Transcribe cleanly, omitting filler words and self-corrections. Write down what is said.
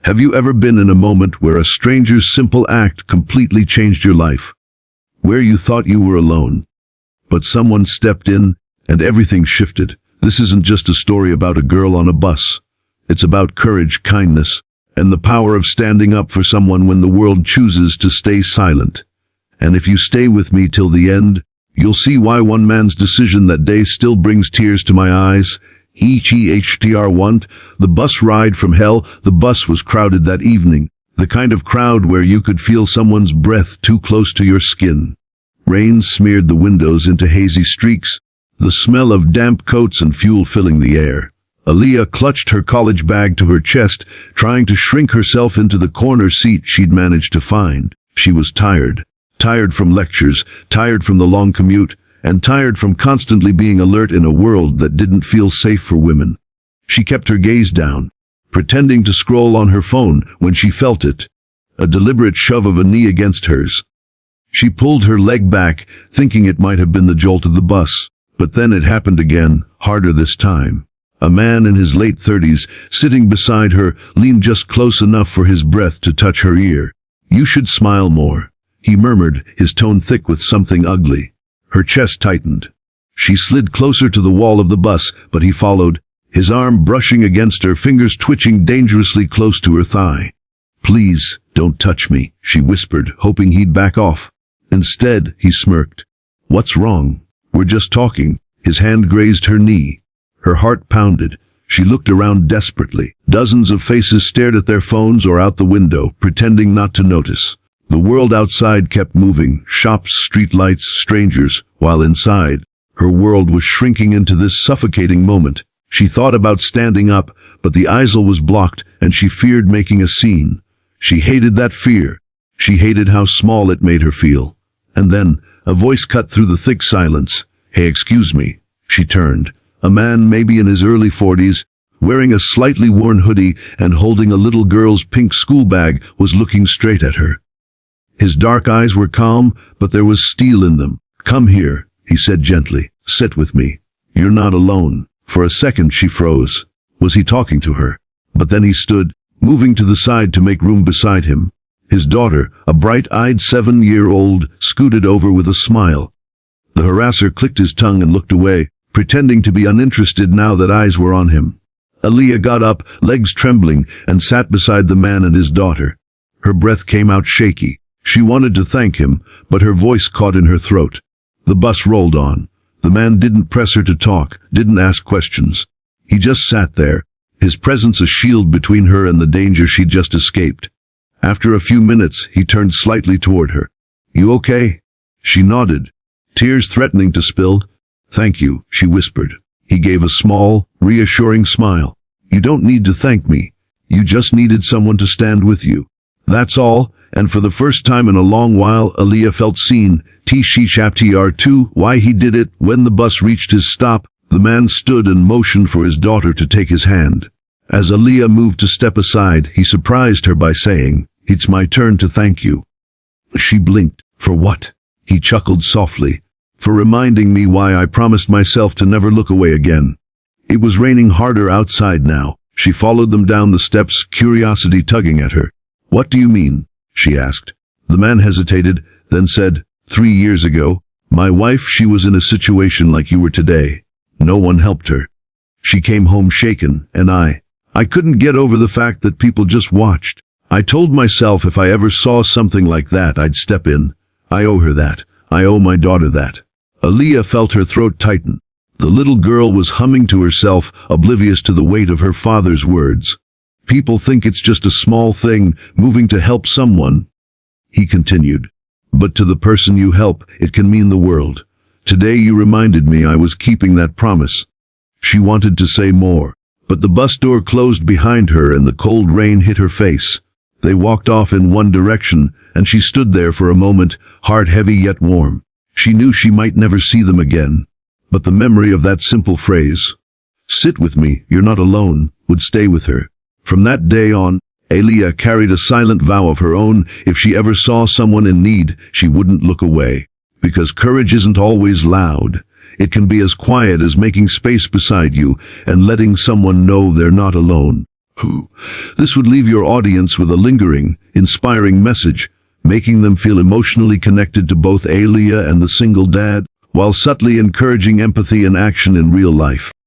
Have you ever been in a moment where a stranger's simple act completely changed your life? Where you thought you were alone, but someone stepped in and everything shifted. This isn't just a story about a girl on a bus. It's about courage, kindness, and the power of standing up for someone when the world chooses to stay silent. And if you stay with me till the end, you'll see why one man's decision that day still brings tears to my eyes. HEHTR1, the bus ride from hell. The bus was crowded that evening, the kind of crowd where you could feel someone's breath too close to your skin. Rain smeared the windows into hazy streaks, the smell of damp coats and fuel filling the air. Aaliyah clutched her college bag to her chest, trying to shrink herself into the corner seat she'd managed to find. She was tired. Tired from lectures, tired from the long commute, and tired from constantly being alert in a world that didn't feel safe for women. She kept her gaze down, pretending to scroll on her phone when she felt it, a deliberate shove of a knee against hers. She pulled her leg back, thinking it might have been the jolt of the bus. But then it happened again, harder this time. A man in his late 30s, sitting beside her, leaned just close enough for his breath to touch her ear. "You should smile more," he murmured, his tone thick with something ugly. Her chest tightened. She slid closer to the wall of the bus, but he followed, his arm brushing against her, fingers twitching dangerously close to her thigh. "Please, don't touch me," she whispered, hoping he'd back off. Instead, he smirked. "What's wrong? We're just talking." His hand grazed her knee. Her heart pounded. She looked around desperately. Dozens of faces stared at their phones or out the window, pretending not to notice. The world outside kept moving, shops, streetlights, strangers, while inside, her world was shrinking into this suffocating moment. She thought about standing up, but the aisle was blocked, and she feared making a scene. She hated that fear. She hated how small it made her feel. And then, a voice cut through the thick silence. "Hey, excuse me." She turned. A man, maybe in his early 40s, wearing a slightly worn hoodie and holding a little girl's pink school bag, was looking straight at her. His dark eyes were calm, but there was steel in them. "Come here," he said gently. "Sit with me. You're not alone." For a second she froze. Was he talking to her? But then he stood, moving to the side to make room beside him. His daughter, a bright-eyed 7-year-old, scooted over with a smile. The harasser clicked his tongue and looked away, pretending to be uninterested now that eyes were on him. Aaliyah got up, legs trembling, and sat beside the man and his daughter. Her breath came out shaky. She wanted to thank him, but her voice caught in her throat. The bus rolled on. The man didn't press her to talk, didn't ask questions. He just sat there, his presence a shield between her and the danger she'd just escaped. After a few minutes, he turned slightly toward her. "You okay?" She nodded, tears threatening to spill. "Thank you," she whispered. He gave a small, reassuring smile. "You don't need to thank me. You just needed someone to stand with you. That's all." And for the first time in a long while, Aaliyah felt seen. TR2, why he did it. When the bus reached his stop, the man stood and motioned for his daughter to take his hand. As Aaliyah moved to step aside, he surprised her by saying, "It's my turn to thank you." She blinked. "For what?" He chuckled softly. "For reminding me why I promised myself to never look away again." It was raining harder outside now. She followed them down the steps, curiosity tugging at her. "What do you mean?" she asked. The man hesitated, then said, 3 years ago, my wife, she was in a situation like you were today. No one helped her. She came home shaken, and I couldn't get over the fact that people just watched. I told myself if I ever saw something like that, I'd step in. I owe her that. I owe my daughter that." Aaliyah felt her throat tighten. The little girl was humming to herself, oblivious to the weight of her father's words. "People think it's just a small thing, moving to help someone," he continued. "But to the person you help, it can mean the world. Today you reminded me I was keeping that promise." She wanted to say more, but the bus door closed behind her and the cold rain hit her face. They walked off in one direction, and she stood there for a moment, heart heavy yet warm. She knew she might never see them again, but the memory of that simple phrase, "Sit with me, you're not alone," would stay with her. From that day on, Aaliyah carried a silent vow of her own. If she ever saw someone in need, she wouldn't look away. Because courage isn't always loud. It can be as quiet as making space beside you and letting someone know they're not alone. This would leave your audience with a lingering, inspiring message, making them feel emotionally connected to both Alia and the single dad, while subtly encouraging empathy and action in real life.